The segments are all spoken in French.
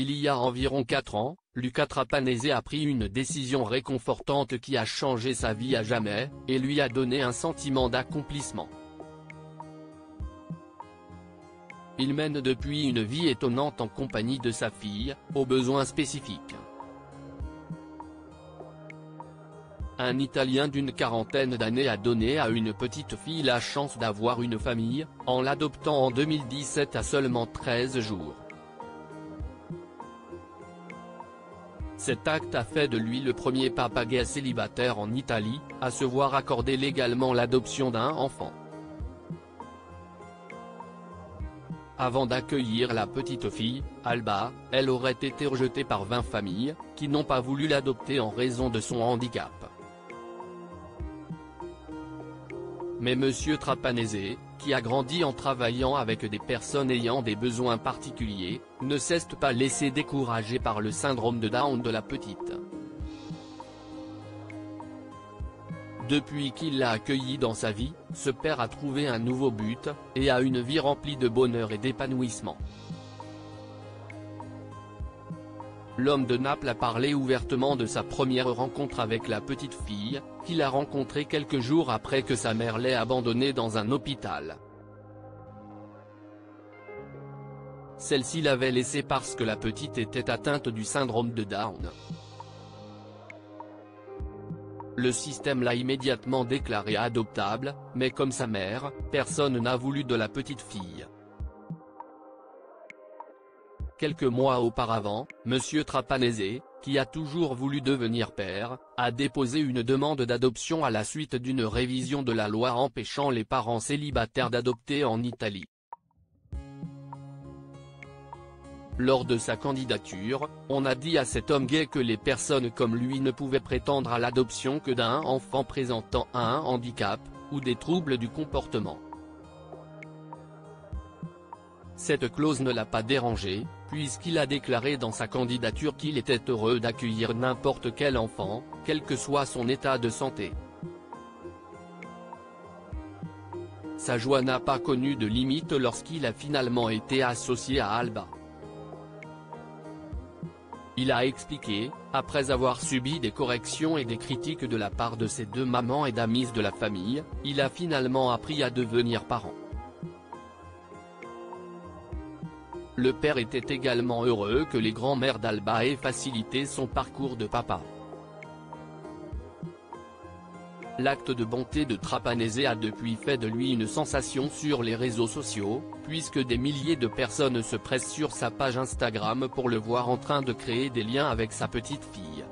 Il y a environ 4 ans, Luca Trapanese a pris une décision réconfortante qui a changé sa vie à jamais, et lui a donné un sentiment d'accomplissement. Il mène depuis une vie étonnante en compagnie de sa fille, aux besoins spécifiques. Un Italien d'une quarantaine d'années a donné à une petite fille la chance d'avoir une famille, en l'adoptant en 2017 à seulement 13 jours. Cet acte a fait de lui le premier papa gay célibataire en Italie, à se voir accorder légalement l'adoption d'un enfant. Avant d'accueillir la petite fille, Alba, elle aurait été rejetée par 20 familles, qui n'ont pas voulu l'adopter en raison de son handicap. Mais Monsieur Trapanese, qui a grandi en travaillant avec des personnes ayant des besoins particuliers, ne s'est pas laissé décourager par le syndrome de Down de la petite. Depuis qu'il l'a accueilli dans sa vie, ce père a trouvé un nouveau but, et a une vie remplie de bonheur et d'épanouissement. L'homme de Naples a parlé ouvertement de sa première rencontre avec la petite fille, qu'il a rencontrée quelques jours après que sa mère l'ait abandonnée dans un hôpital. Celle-ci l'avait laissé parce que la petite était atteinte du syndrome de Down. Le système l'a immédiatement déclarée adoptable, mais comme sa mère, personne n'a voulu de la petite fille. Quelques mois auparavant, Monsieur Trapanese, qui a toujours voulu devenir père, a déposé une demande d'adoption à la suite d'une révision de la loi empêchant les parents célibataires d'adopter en Italie. Lors de sa candidature, on a dit à cet homme gay que les personnes comme lui ne pouvaient prétendre à l'adoption que d'un enfant présentant un handicap, ou des troubles du comportement. Cette clause ne l'a pas dérangé, puisqu'il a déclaré dans sa candidature qu'il était heureux d'accueillir n'importe quel enfant, quel que soit son état de santé. Sa joie n'a pas connu de limite lorsqu'il a finalement été associé à Alba. Il a expliqué, après avoir subi des corrections et des critiques de la part de ses deux mamans et d'amis de la famille, il a finalement appris à devenir parent. Le père était également heureux que les grands-mères d'Alba aient facilité son parcours de papa. L'acte de bonté de Trapanese a depuis fait de lui une sensation sur les réseaux sociaux, puisque des milliers de personnes se pressent sur sa page Instagram pour le voir en train de créer des liens avec sa petite fille.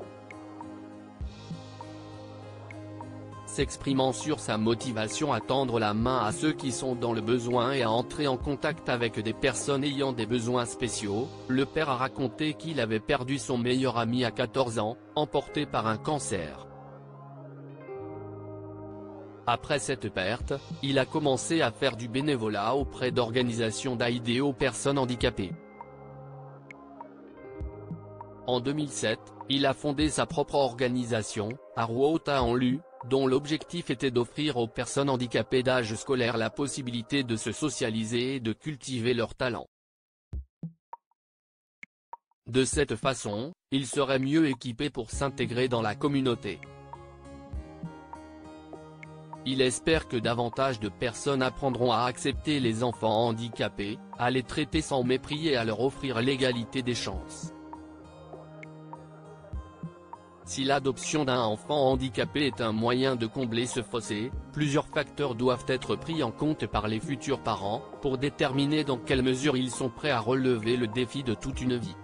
S'exprimant sur sa motivation à tendre la main à ceux qui sont dans le besoin et à entrer en contact avec des personnes ayant des besoins spéciaux, le père a raconté qu'il avait perdu son meilleur ami à 14 ans, emporté par un cancer. Après cette perte, il a commencé à faire du bénévolat auprès d'organisations d'aide aux personnes handicapées. En 2007, il a fondé sa propre organisation, à Ruota en Lu, dont l'objectif était d'offrir aux personnes handicapées d'âge scolaire la possibilité de se socialiser et de cultiver leurs talents. De cette façon, ils seraient mieux équipés pour s'intégrer dans la communauté. Il espère que davantage de personnes apprendront à accepter les enfants handicapés, à les traiter sans mépris et à leur offrir l'égalité des chances. Si l'adoption d'un enfant handicapé est un moyen de combler ce fossé, plusieurs facteurs doivent être pris en compte par les futurs parents, pour déterminer dans quelle mesure ils sont prêts à relever le défi de toute une vie.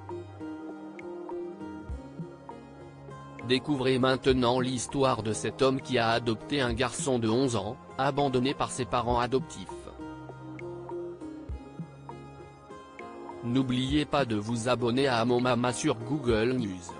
Découvrez maintenant l'histoire de cet homme qui a adopté un garçon de 11 ans, abandonné par ses parents adoptifs. N'oubliez pas de vous abonner à Mon Mama sur Google News.